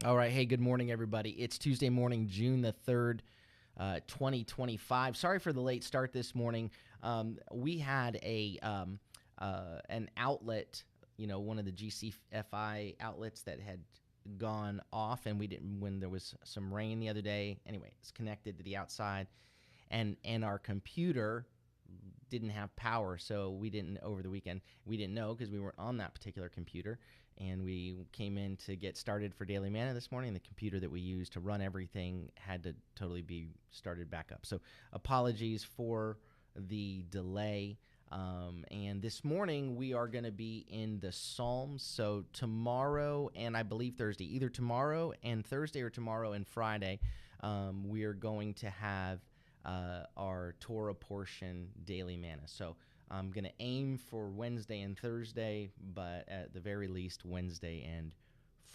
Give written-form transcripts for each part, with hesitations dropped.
All right. Hey, good morning, everybody. It's Tuesday morning, June the 3rd, 2025. Sorry for the late start this morning. We had an outlet, one of the GCFI outlets that had gone off, and we didn't when there was some rain the other day. Anyway, it's connected to the outside, and our computer didn't have power, so we didn't over the weekend. We didn't know because we weren't on that particular computer, and we came in to get started for Daily Manna this morning. The computer that we used to run everything had to totally be started back up. So apologies for the delay. And this morning we are going to be in the Psalms. So tomorrow and I believe Thursday, either tomorrow and Thursday or tomorrow and Friday, we are going to have our Torah portion daily manna. So I'm going to aim for Wednesday and Thursday, but at the very least Wednesday and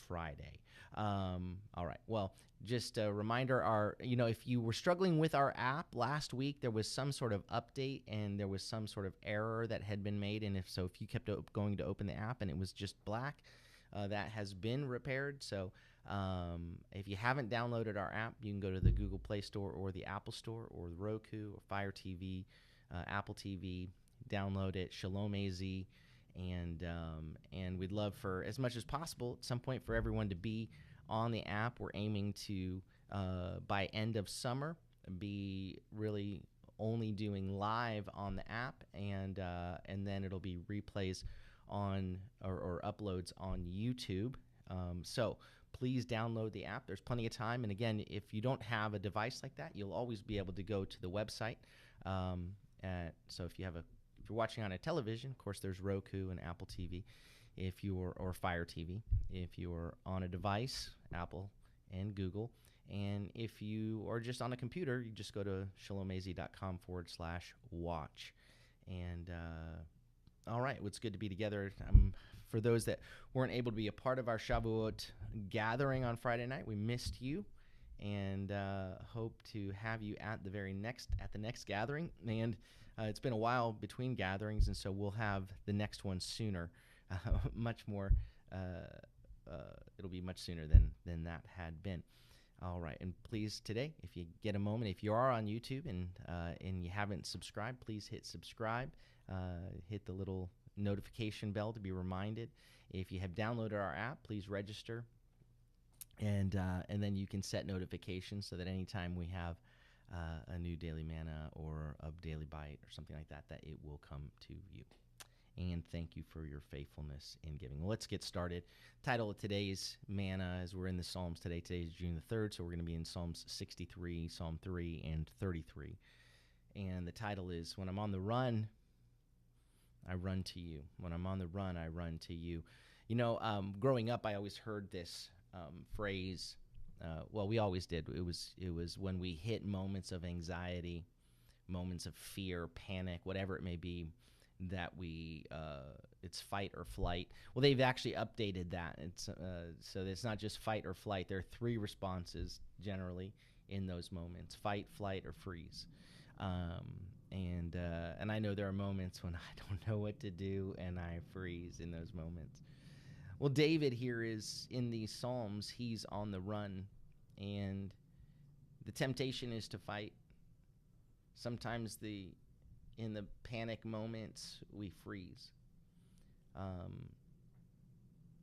Friday. All right. Well, just a reminder, if you were struggling with our app last week, there was some sort of update and there was some sort of error that had been made. And if you kept going to open the app and it was just black, that has been repaired. So if you haven't downloaded our app, you can go to the Google Play Store or the Apple Store or the Roku or Fire TV, Apple TV. Download it, Shalom AZ, and we'd love for as much as possible at some point for everyone to be on the app. We're aiming to by end of summer be really only doing live on the app, and then it'll be replays on or uploads on YouTube. So please download the app. There's plenty of time. And again, if you don't have a device like that, you'll always be able to go to the website. So if you're watching on a television, of course, there's Roku and Apple TV, or Fire TV. If you're on a device, Apple and Google. And if you are just on a computer, you just go to shalomaz.com/watch. And all right, well, it's good to be together. For those that weren't able to be a part of our Shavuot gathering on Friday night, we missed you, and hope to have you at the next gathering. And it's been a while between gatherings, and so we'll have the next one sooner, much more. It'll be much sooner than that had been. All right, and please today, if you get a moment, if you are on YouTube and you haven't subscribed, please hit subscribe. Hit the little notification bell to be reminded. If you have downloaded our app, please register, and then you can set notifications so that anytime we have a new daily manna or a daily bite or something like that, that it will come to you. And thank you for your faithfulness in giving. Well, let's get started. Title of today's manna, as we're in the Psalms today. Today is June the 3rd, so we're going to be in Psalms 63, Psalm 3, and 33. And the title is, When I'm on the run, I run to you. When I'm on the run, I run to you. Growing up, I always heard this phrase. Well, we always did. It was when we hit moments of anxiety, moments of fear, panic, whatever it may be, that it's fight or flight. Well, they've actually updated that. So it's not just fight or flight. There are three responses generally in those moments: fight, flight, or freeze. And I know there are moments when I don't know what to do and I freeze in those moments. Well, David here is in these Psalms. He's on the run, and the temptation is to fight. Sometimes in the panic moments, we freeze,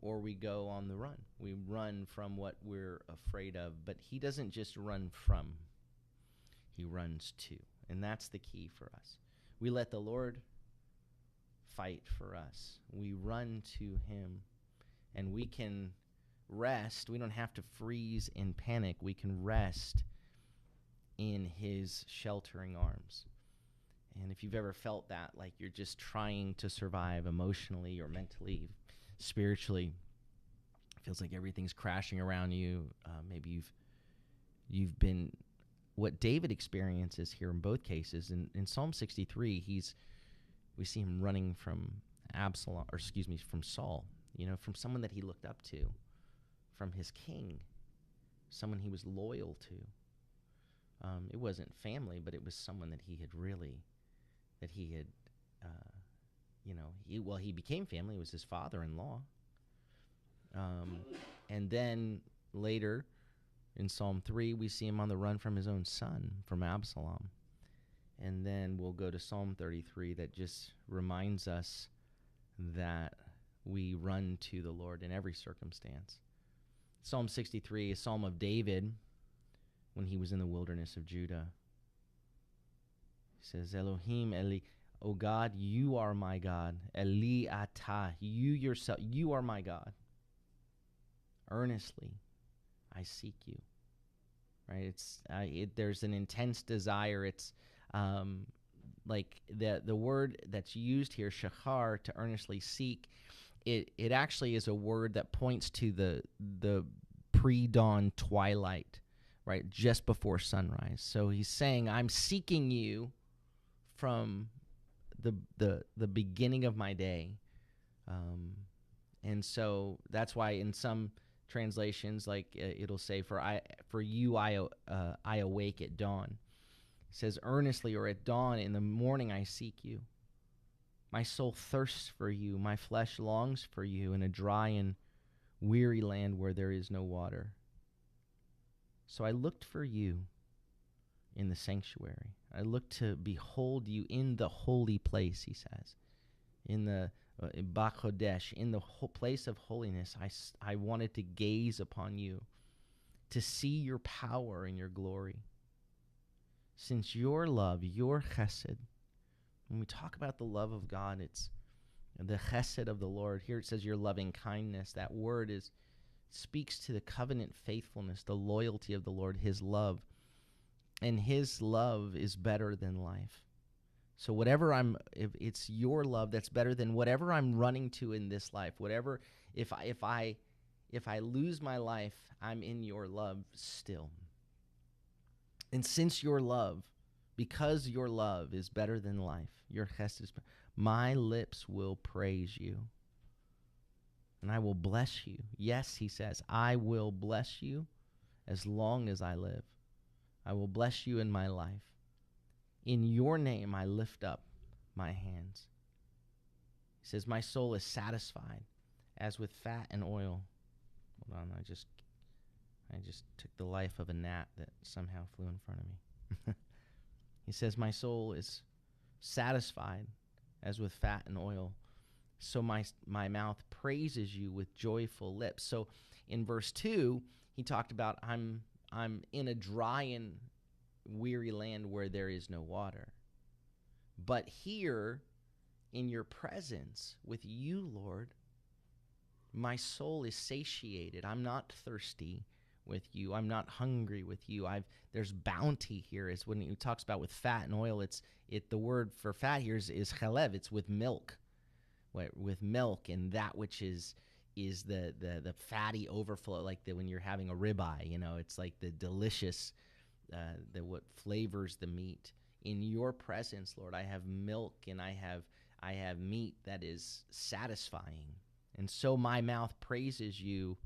or we go on the run. We run from what we're afraid of, but he doesn't just run from, he runs to. And that's the key for us. We let the Lord fight for us. We run to him, and we can rest. We don't have to freeze in panic. We can rest in his sheltering arms. And if you've ever felt that, like you're just trying to survive emotionally or mentally, spiritually, it feels like everything's crashing around you. Maybe you've been... What David experiences here in both cases, in Psalm 63, we see him running from from Saul, from someone that he looked up to, from his king, someone he was loyal to. It wasn't family, but it was someone that he became family. It was his father-in-law. And then Later, in Psalm 3, we see him on the run from his own son, from Absalom. And then we'll go to Psalm 33 that just reminds us that we run to the Lord in every circumstance. Psalm 63, a psalm of David when he was in the wilderness of Judah. He says, Elohim Eli, O God, you are my God. Eli Atah, you yourself, you are my God. Earnestly, I seek you. Right? There's an intense desire. It's like the word that's used here, shachar, to earnestly seek. It actually is a word that points to the pre-dawn twilight, right, just before sunrise. So he's saying, I'm seeking you from the beginning of my day, and so that's why in some translations, like it'll say, for you I awake at dawn. It says earnestly, or at dawn in the morning I seek you. My soul thirsts for you, my flesh longs for you in a dry and weary land where there is no water. So I looked for you in the sanctuary. I looked to behold you in the holy place, he says. In the Bachodesh, in the place of holiness, I wanted to gaze upon you, to see your power and your glory. Since your love, your chesed, when we talk about the love of God, it's the chesed of the Lord. Here it says your loving kindness. That word speaks to the covenant faithfulness, the loyalty of the Lord, his love. And his love is better than life. So if it's your love that's better than whatever I'm running to in this life, whatever, if I lose my life, I'm in your love still. And since your love, because your love is better than life, your chesed is better, my lips will praise you. And I will bless you. Yes, he says, I will bless you as long as I live. I will bless you in my life. In your name I lift up my hands. He says, my soul is satisfied as with fat and oil. Hold on, I just took the life of a gnat that somehow flew in front of me. He says, my soul is satisfied as with fat and oil. So my mouth praises you with joyful lips. So in verse 2, he talked about I'm in a dry and weary land where there is no water. But here, in your presence with you, Lord, my soul is satiated. I'm not thirsty with you. I'm not hungry with you. There's bounty here. Is when he talks about with fat and oil. The word for fat here is chalev. It's with milk, with milk, and that which is the fatty overflow, like when you're having a ribeye. It's like the delicious, what flavors the meat. In your presence, Lord, I have milk and I have meat that is satisfying. And so my mouth praises you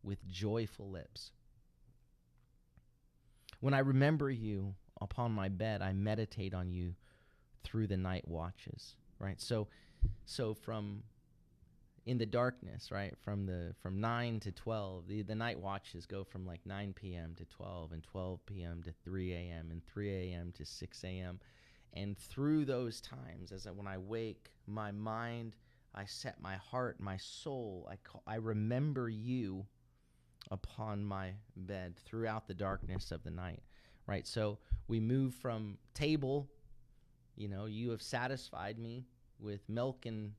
with joyful lips. When I remember you upon my bed, I meditate on you through the night watches, right? So from in the darkness, right, from 9 to 12, the night watches go from like 9 p.m. to 12, and 12 p.m. to 3 a.m., and 3 a.m. to 6 a.m. And through those times, when I wake, my mind, I set my heart, my soul, I remember you upon my bed throughout the darkness of the night, right? So we move from table, you have satisfied me with milk and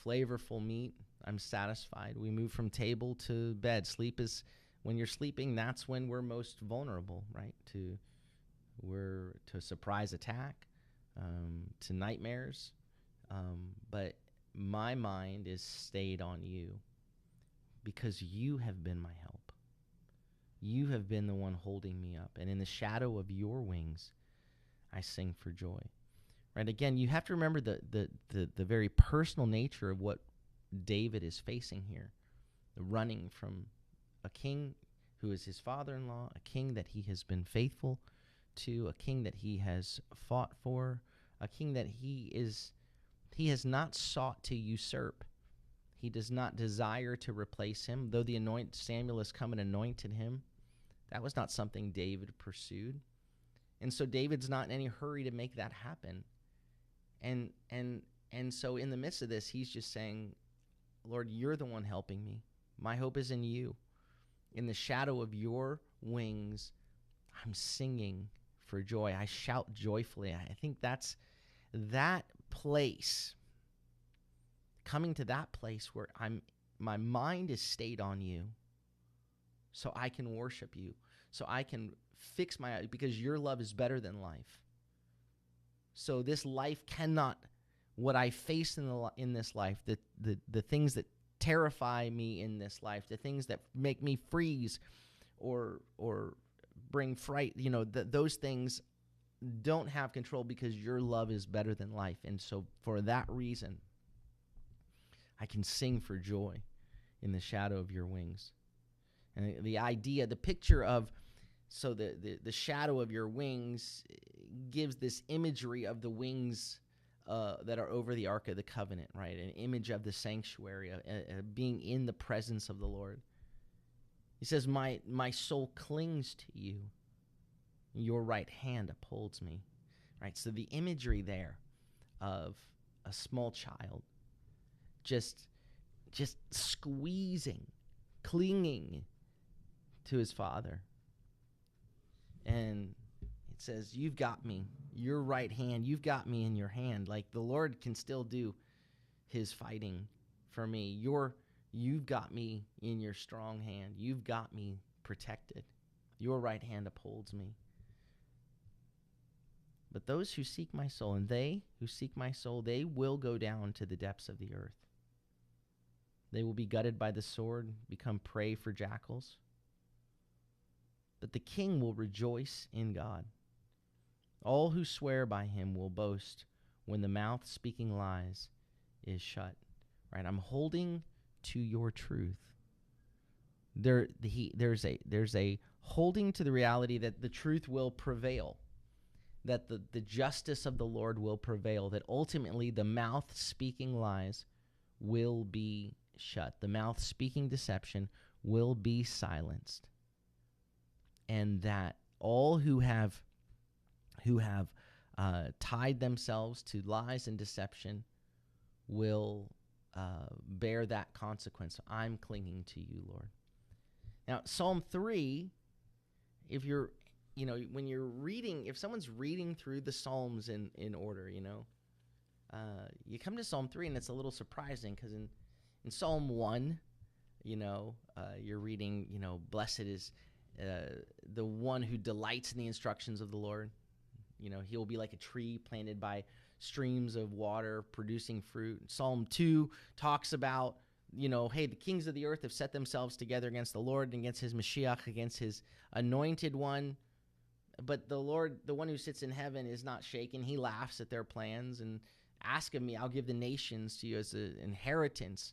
flavorful meat. I'm satisfied. We move from table to bed. Sleep is, when you're sleeping, that's when we're most vulnerable, right? To surprise attack, to nightmares. But my mind is stayed on you because you have been my help. You have been the one holding me up. And in the shadow of your wings, I sing for joy. Right? Again, you have to remember the very personal nature of what David is facing here. The running from a king who is his father-in-law, a king that he has been faithful to, a king that he has fought for, a king that he has not sought to usurp. He does not desire to replace him. Though Samuel has come and anointed him, that was not something David pursued. And so David's not in any hurry to make that happen. And so in the midst of this, he's just saying, Lord, you're the one helping me. My hope is in you. In the shadow of your wings, I'm singing for joy. I shout joyfully. I think that's that place, coming to that place where my mind is stayed on you, so I can worship you, so I can fix my eyes, because your love is better than life. So this life cannot, what I face in this life, the things that terrify me in this life, the things that make me freeze or bring fright, those things don't have control, because your love is better than life. And so for that reason, I can sing for joy in the shadow of your wings. And the idea, the picture of, so the shadow of your wings gives this imagery of the wings that are over the Ark of the Covenant, right? An image of the sanctuary, being in the presence of the Lord. He says, my soul clings to you. Your right hand upholds me, right? So the imagery there of a small child just squeezing, clinging to his father. And it says, you've got me, your right hand, you've got me in your hand. Like the Lord can still do his fighting for me. You've got me in your strong hand. You've got me protected. Your right hand upholds me. But those who seek my soul, and they who seek my soul, they will go down to the depths of the earth. They will be gutted by the sword, become prey for jackals. But the king will rejoice in God. All who swear by him will boast when the mouth speaking lies is shut. Right? I'm holding to your truth. There's a holding to the reality that the truth will prevail, that the justice of the Lord will prevail, that ultimately the mouth speaking lies will be shut. The mouth speaking deception will be silenced. And that all who have tied themselves to lies and deception will bear that consequence. I'm clinging to you, Lord. Now, Psalm 3, when you're reading, if someone's reading through the Psalms in order, you come to Psalm 3 and it's a little surprising, because in Psalm 1, you're reading, blessed is the one who delights in the instructions of the Lord. He will be like a tree planted by streams of water, producing fruit. Psalm 2 talks about, hey, the kings of the earth have set themselves together against the Lord and against his Mashiach, against his anointed one. But the Lord, the one who sits in heaven, is not shaken. He laughs at their plans. And ask of me, I'll give the nations to you as an inheritance.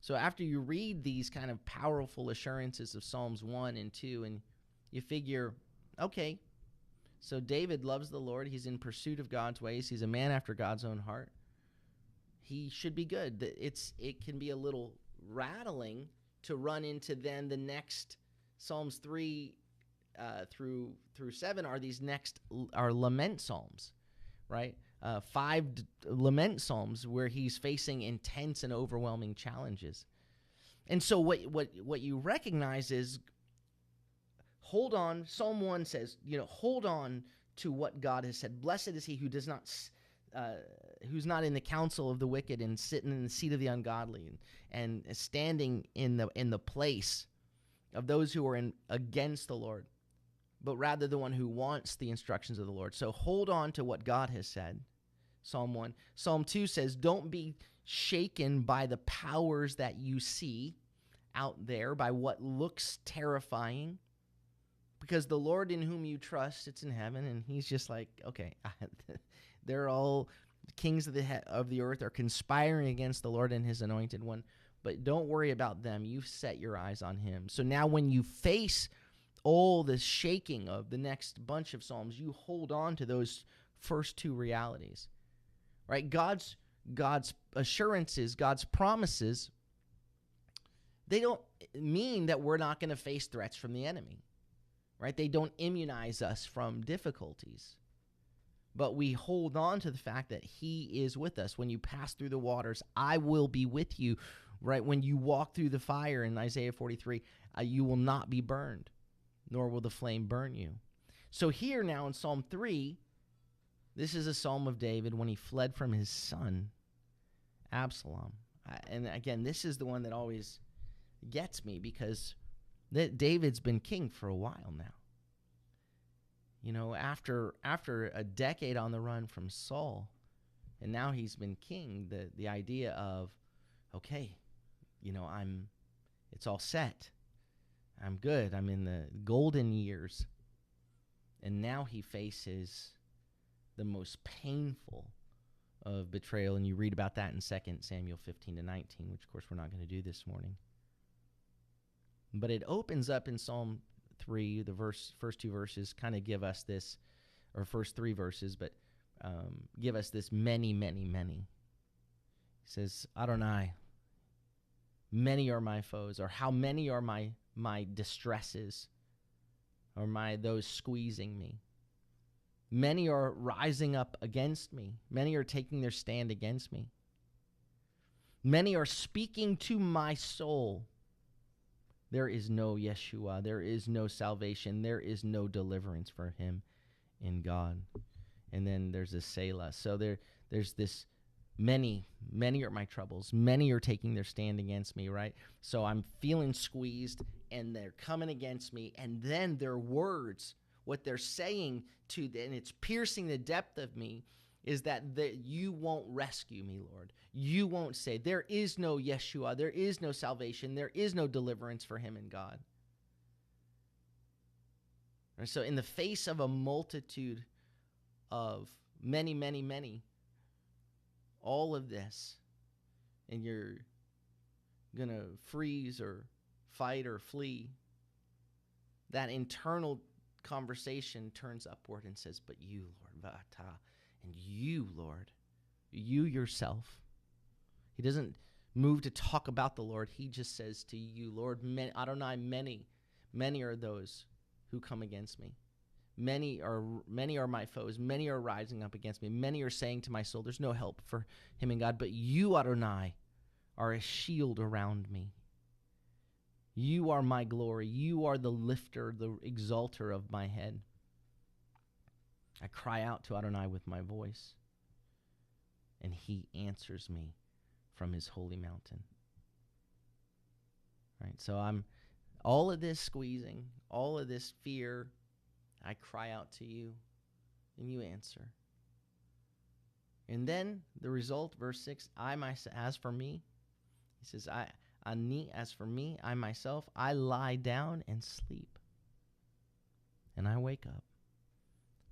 So after you read these kind of powerful assurances of Psalms 1 and 2, and you figure, okay, so David loves the Lord. He's in pursuit of God's ways. He's a man after God's own heart. He should be good. It can be a little rattling to run into then the next Psalms 3 through 7 are lament psalms, right? 5 lament psalms where he's facing intense and overwhelming challenges. And so what you recognize is, hold on. Psalm 1 says, hold on to what God has said. Blessed is he who does not, who's not in the counsel of the wicked and sitting in the seat of the ungodly, and standing in the place of those who are against the Lord, but rather the one who wants the instructions of the Lord. So hold on to what God has said. Psalm 1. Psalm 2 says, don't be shaken by the powers that you see out there, by what looks terrifying, because the Lord in whom you trust sits in heaven, and he's just like, okay, they're all kings of the earth are conspiring against the Lord and his anointed one, but don't worry about them. You've set your eyes on him. So now when you face all the shaking of the next bunch of Psalms, you hold on to those first two realities, right? God's assurances, God's promises they don't mean that we're not going to face threats from the enemy, right? They don't immunize us from difficulties. But we hold on to the fact that he is with us. When you pass through the waters, I will be with you, right? When you walk through the fire in Isaiah 43, you will not be burned, nor will the flame burn you. So here now in Psalm 3, this is a psalm of David when he fled from his son, Absalom. And again, this is the one that always gets me because David's been king for a while now. You know, after a decade on the run from Saul, and now he's been king, the idea of, okay, you know, it's all set. I'm good. I'm in the golden years. And now he faces the most painful of betrayal, and you read about that in 2 Samuel 15-19, which of course we're not going to do this morning. But it opens up in Psalm 3, the first two verses kind of give us this, or first three verses, but give us this many, many, many. He says, Adonai, many are my foes, or how many are my distresses, or those squeezing me. Many are rising up against me. Many are taking their stand against me. Many are speaking to my soul. There is no Yeshua. There is no salvation. There is no deliverance for him in God. And then there's a Selah. So there's this many are my troubles. Many are taking their stand against me, right? So I'm feeling squeezed, and they're coming against me. And then their words, what they're saying and it's piercing the depth of me, is that you won't rescue me, Lord. You won't say, there is no Yeshua, there is no salvation, there is no deliverance for him in God. And so in the face of a multitude of many, many, many, all of this, and you're going to freeze or fight or flee, that internal conversation turns upward and says, but you, Lord, Vata, and you, Lord, you yourself. He doesn't move to talk about the Lord. He just says to you, Lord, Adonai, many are those who come against me. Many are my foes. Many are rising up against me. Many are saying to my soul, there's no help for him in God. But you, Adonai, are a shield around me. You are my glory. You are the lifter, the exalter of my head. I cry out to Adonai with my voice, and he answers me from his holy mountain. Right? So I'm all of this squeezing, all of this fear, I cry out to you, and you answer. And then the result, verse 6, as for me, he says, as for me, I myself, I lie down and sleep, and I wake up,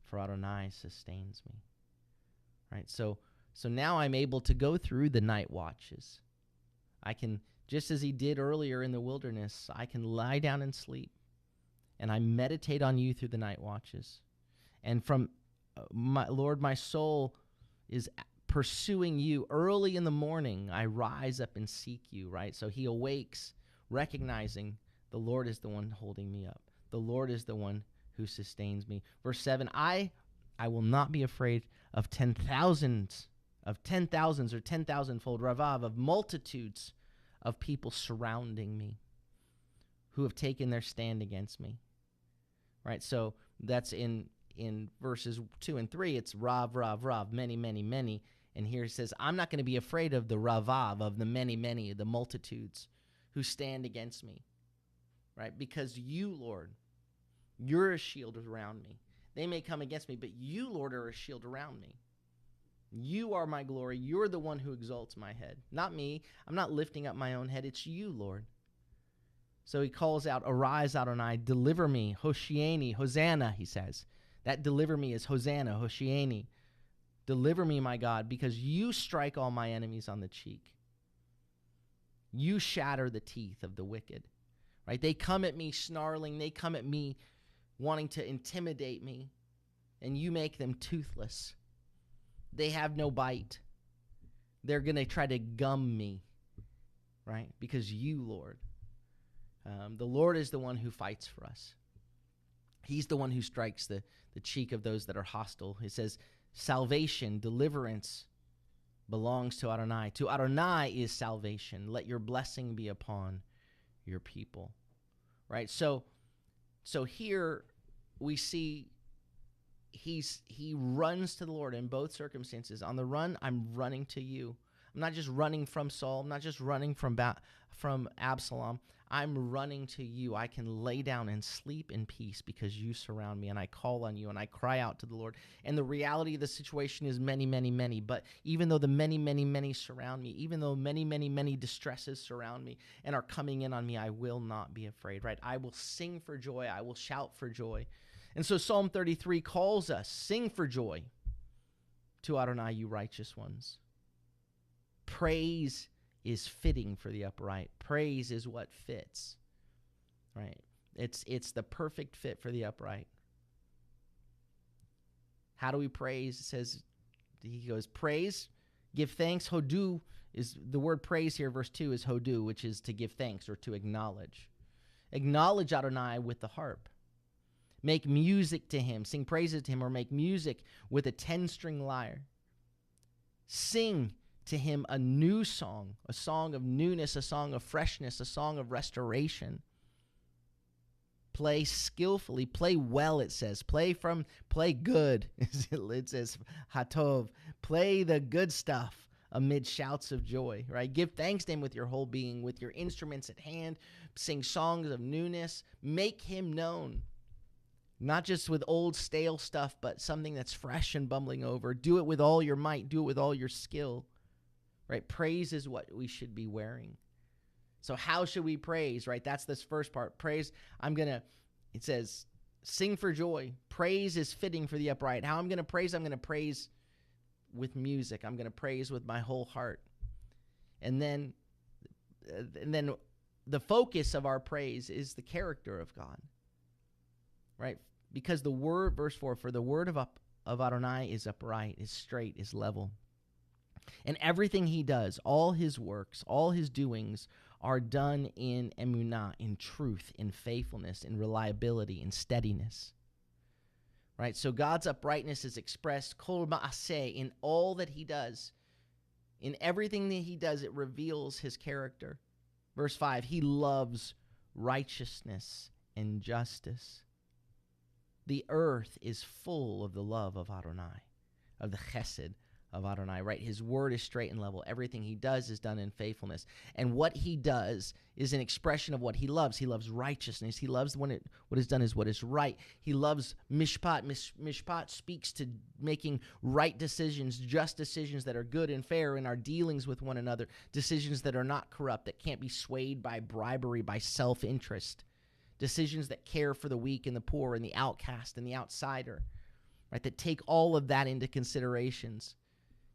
for Adonai sustains me. Right? So now I'm able to go through the night watches. I can, just as he did earlier in the wilderness, I can lie down and sleep, and I meditate on you through the night watches. And from my soul is pursuing you. Early in the morning, I rise up and seek you, right? So he awakes, recognizing the Lord is the one holding me up. The Lord is the one who sustains me. Verse 7, I will not be afraid of 10,000s or 10,000-fold, Ravav, of multitudes of people surrounding me who have taken their stand against me. Right? So that's in verses 2 and 3, it's Rav, Rav, Rav, many, many, many. And here it says, I'm not going to be afraid of the Ravav, of the many, many, the multitudes who stand against me. Right? Because you, Lord, you're a shield around me. They may come against me, but you, Lord, are a shield around me. You are my glory. You're the one who exalts my head. Not me. I'm not lifting up my own head. It's you, Lord. So he calls out, arise, Adonai, deliver me, Hoshiani, Hosanna, he says. That deliver me is Hosanna, Hoshiani. Deliver me, my God, because you strike all my enemies on the cheek. You shatter the teeth of the wicked. Right? They come at me snarling. They come at me wanting to intimidate me, and you make them toothless. They have no bite. They're going to try to gum me, right? Because you, Lord, The Lord is the one who fights for us. He's the one who strikes the cheek of those that are hostile. It says, salvation, deliverance belongs to Adonai. To Adonai is salvation. Let your blessing be upon your people. Right? So here we see he runs to the Lord in both circumstances. On the run, I'm running to you. I'm not just running from Saul. I'm not just running from Absalom. I'm running to you. I can lay down and sleep in peace because you surround me, and I call on you, and I cry out to the Lord. And the reality of the situation is many, many, many. But even though the many, many, many surround me, even though many, many, many distresses surround me and are coming in on me, I will not be afraid, right? I will sing for joy. I will shout for joy. And so Psalm 33 calls us, sing for joy to Adonai, you righteous ones. Praise is fitting for the upright. Praise is what fits, right? It's the perfect fit for the upright. How do we praise? It says, he goes, praise, give thanks. Hodu is the word praise here, verse 2 is hodu, which is to give thanks or to acknowledge. Acknowledge Adonai with the harp. Make music to him, sing praises to him, or make music with a 10-string lyre. Sing to him a new song, a song of newness, a song of freshness, a song of restoration. Play skillfully, play well, it says. Play good, it says, hatov. Play the good stuff amid shouts of joy, right? Give thanks to him with your whole being, with your instruments at hand. Sing songs of newness. Make him known. Not just with old stale stuff, but something that's fresh and bubbling over. Do it with all your might. Do it with all your skill. Right? Praise is what we should be wearing. So how should we praise, right? That's this first part. Praise, it says, sing for joy. Praise is fitting for the upright. How I'm going to praise? I'm going to praise with music. I'm going to praise with my whole heart. And then the focus of our praise is the character of God, right? Because the word, verse 4, for the word of Adonai is upright, is straight, is level. And everything he does, all his works, all his doings are done in emunah, in truth, in faithfulness, in reliability, in steadiness. Right? So God's uprightness is expressed kol ma'aseh, in all that he does. In everything that he does, it reveals his character. Verse 5, he loves righteousness and justice. The earth is full of the love of Adonai, of the chesed of Adonai, right? His word is straight and level. Everything he does is done in faithfulness. And what he does is an expression of what he loves. He loves righteousness. He loves when what is done is what is right. He loves mishpat. Mishpat speaks to making right decisions, just decisions that are good and fair in our dealings with one another, decisions that are not corrupt, that can't be swayed by bribery, by self-interest, decisions that care for the weak and the poor and the outcast and the outsider, right? That take all of that into considerations.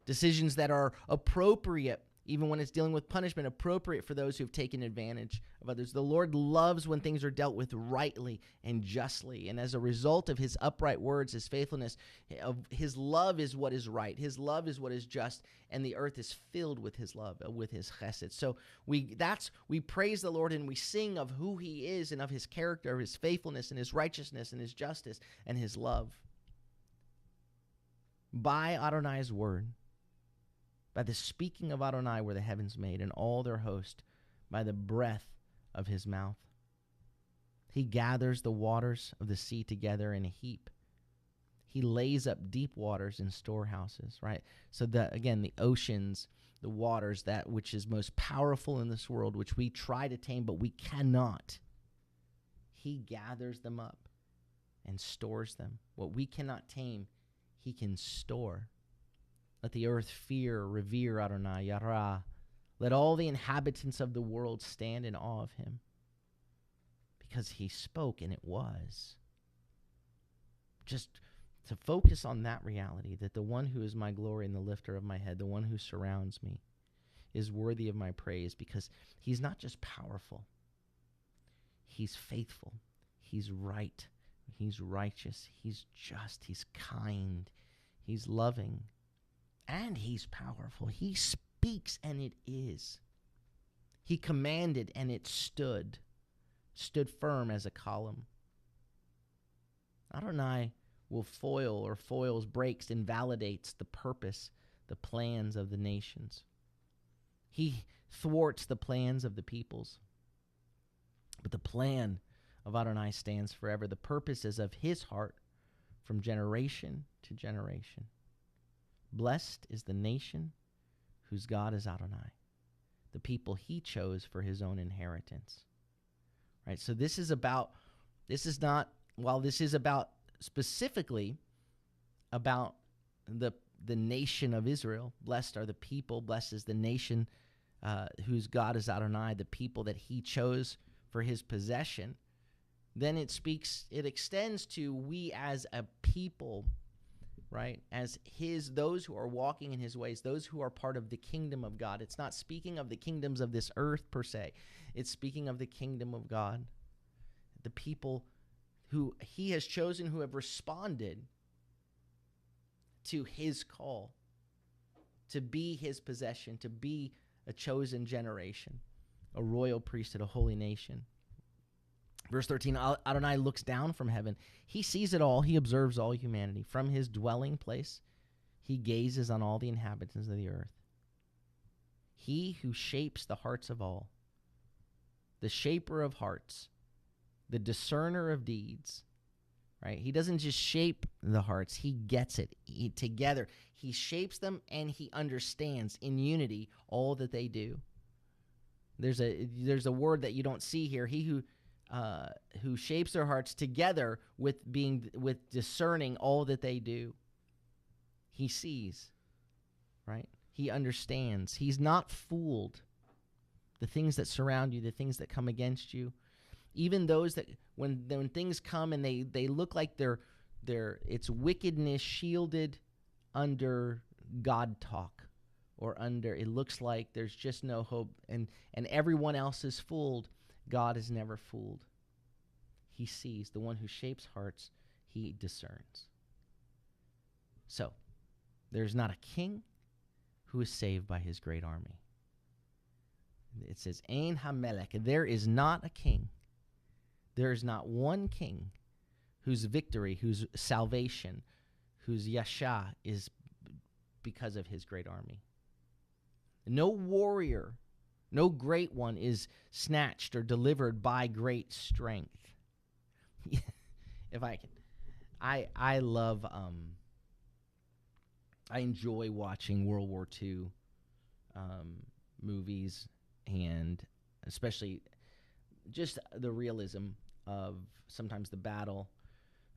Decisions that are appropriate, even when it's dealing with punishment, appropriate for those who have taken advantage of others. The Lord loves when things are dealt with rightly and justly. And as a result of his upright words, his faithfulness, his love is what is right. His love is what is just. And the earth is filled with his love, with his chesed. So we praise the Lord and we sing of who he is and of his character, of his faithfulness and his righteousness and his justice and his love. By Adonai's word, by the speaking of Adonai were the heavens made, and all their host, by the breath of his mouth. He gathers the waters of the sea together in a heap. He lays up deep waters in storehouses, right? So that, again, the oceans, the waters, that which is most powerful in this world, which we try to tame, but we cannot. He gathers them up and stores them. What we cannot tame, he can store. Let the earth revere Adonai, Yara. Let all the inhabitants of the world stand in awe of him. Because he spoke and it was. Just to focus on that reality, that the one who is my glory and the lifter of my head, the one who surrounds me, is worthy of my praise, because he's not just powerful. He's faithful. He's right. He's righteous. He's just. He's kind. He's loving. And he's powerful. He speaks and it is. He commanded and it stood. stood firm as a column. Adonai will foil or foils, breaks, invalidates the purpose, the plans of the nations. He thwarts the plans of the peoples. But the plan of Adonai stands forever. The purpose is of his heart from generation to generation. Blessed is the nation whose God is Adonai, the people he chose for his own inheritance. Right? So this is about specifically about the nation of Israel. Blessed are the people, blessed is the nation whose God is Adonai, the people that he chose for his possession. Then it extends to we as a people, right? As those who are walking in his ways, those who are part of the kingdom of God. It's not speaking of the kingdoms of this earth per se. It's speaking of the kingdom of God. The people who he has chosen, who have responded to his call to be his possession, to be a chosen generation, a royal priesthood, a holy nation. Verse 13, Adonai looks down from heaven. He sees it all. He observes all humanity. From his dwelling place, he gazes on all the inhabitants of the earth. He who shapes the hearts of all, the shaper of hearts, the discerner of deeds, right? He doesn't just shape the hearts. He gets it together. He shapes them and he understands in unity all that they do. There's a word that you don't see here. He who shapes their hearts together with discerning all that they do. He sees, right? He understands. He's not fooled. The things that surround you, the things that come against you, even those that when things come and they look like it's wickedness shielded under God talk, or under it looks like there's just no hope and everyone else is fooled. God is never fooled. He sees. The one who shapes hearts, he discerns. So, there's not a king who is saved by his great army. It says, Ein HaMelech. There is not a king. There is not one king whose victory, whose salvation, whose yasha is because of his great army. No warrior, no great one is snatched or delivered by great strength. If I can, I love, I enjoy watching World War II movies, and especially just the realism of sometimes the battle.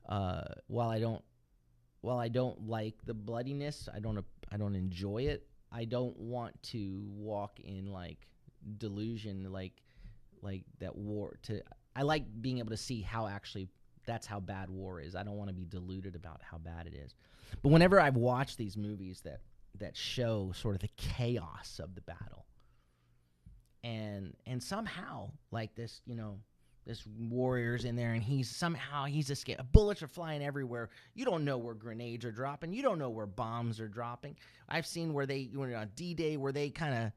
While I don't like the bloodiness, I don't enjoy it. I don't want to walk in like delusion, like that war. I like being able to see how actually that's how bad war is. I don't want to be deluded about how bad it is. But whenever I've watched these movies that show sort of the chaos of the battle, and somehow like this, this warrior's in there and he's escaped. Bullets are flying everywhere. You don't know where grenades are dropping. You don't know where bombs are dropping. I've seen where on D-Day where they kind of,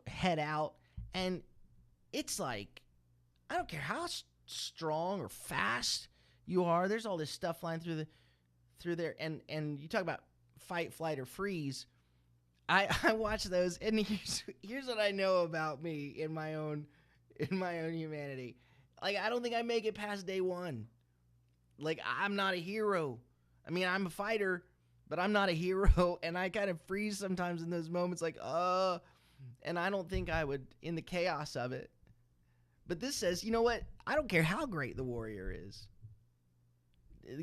head out, and it's like, I don't care how strong or fast you are. There's all this stuff flying through there, and you talk about fight, flight, or freeze. I watch those, and here's what I know about me in my own humanity. Like, I don't think I make it past day one. Like, I'm not a hero. I mean, I'm a fighter, but I'm not a hero, and I kind of freeze sometimes in those moments, like, and I don't think I would in the chaos of it. But this says, you know what? I don't care how great the warrior is.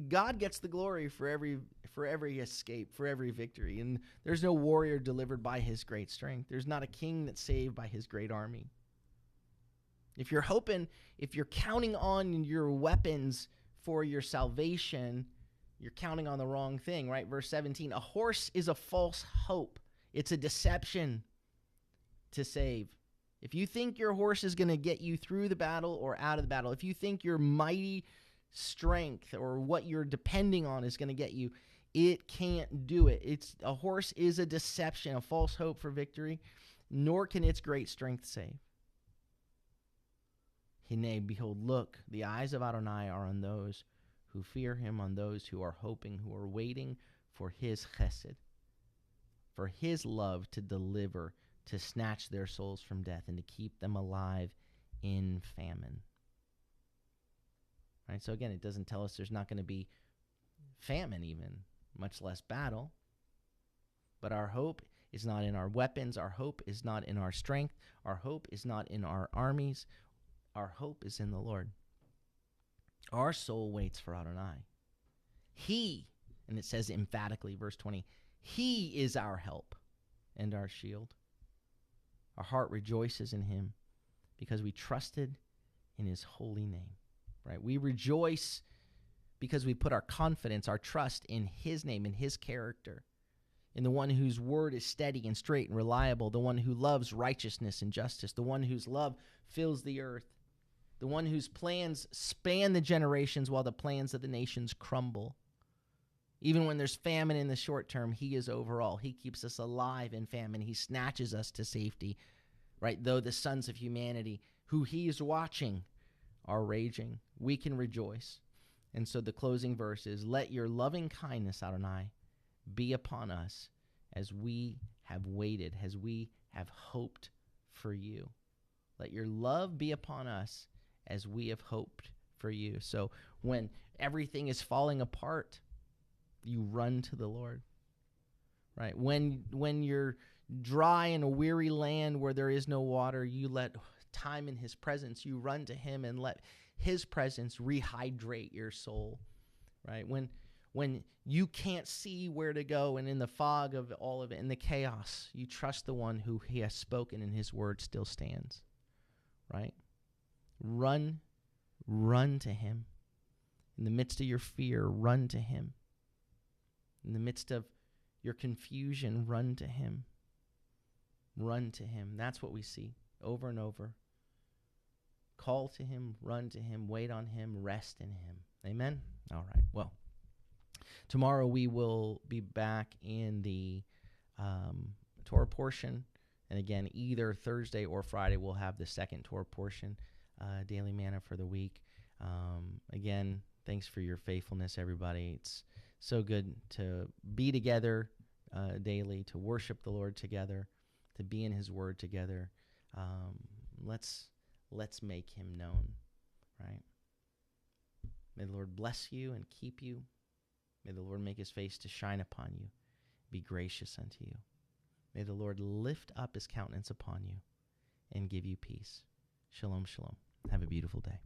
God gets the glory for every escape, for every victory. And there's no warrior delivered by his great strength. There's not a king that's saved by his great army. If you're counting on your weapons for your salvation, you're counting on the wrong thing, right? Verse 17, a horse is a false hope. It's a deception to save. If you think your horse is going to get you through the battle or out of the battle, if you think your mighty strength or what you're depending on is going to get you, it can't do it. A horse is a deception, a false hope for victory, nor can its great strength save. Nay, behold, look, the eyes of Adonai are on those who fear him, on those who are hoping, who are waiting for his chesed, for his love to deliver, to snatch their souls from death and to keep them alive in famine. Right? So again, it doesn't tell us there's not going to be famine even, much less battle. But our hope is not in our weapons. Our hope is not in our strength. Our hope is not in our armies. Our hope is in the Lord. Our soul waits for Adonai. He, and it says emphatically, verse 20, he is our help and our shield. Our heart rejoices in him because we trusted in his holy name. Right? We rejoice because we put our confidence, our trust in his name, in his character, in the one whose word is steady and straight and reliable, the one who loves righteousness and justice, the one whose love fills the earth, the one whose plans span the generations while the plans of the nations crumble. Even when there's famine in the short term, he is over all. He keeps us alive in famine. He snatches us to safety, right? Though the sons of humanity, who he is watching, are raging, we can rejoice. And so the closing verse is, let your loving kindness, Adonai, be upon us as we have waited, as we have hoped for you. Let your love be upon us as we have hoped for you. So when everything is falling apart, you run to the Lord, right? When you're dry in a weary land where there is no water, you let time in his presence, you run to him and let his presence rehydrate your soul, right? When you can't see where to go and in the fog of all of it, in the chaos, you trust the one who he has spoken and his word still stands, right? Run to him. In the midst of your fear, run to him. In the midst of your confusion, run to him. Run to him. That's what we see over and over. Call to him, run to him, wait on him, rest in him. Amen? All right. Well, tomorrow we will be back in the Torah portion. And again, either Thursday or Friday, we'll have the second Torah portion, daily manna for the week. Again, thanks for your faithfulness, everybody. It's so good to be together daily, to worship the Lord together, to be in his word together. Let's make him known, right? May the Lord bless you and keep you. May the Lord make his face to shine upon you, be gracious unto you. May the Lord lift up his countenance upon you and give you peace. Shalom, shalom. Have a beautiful day.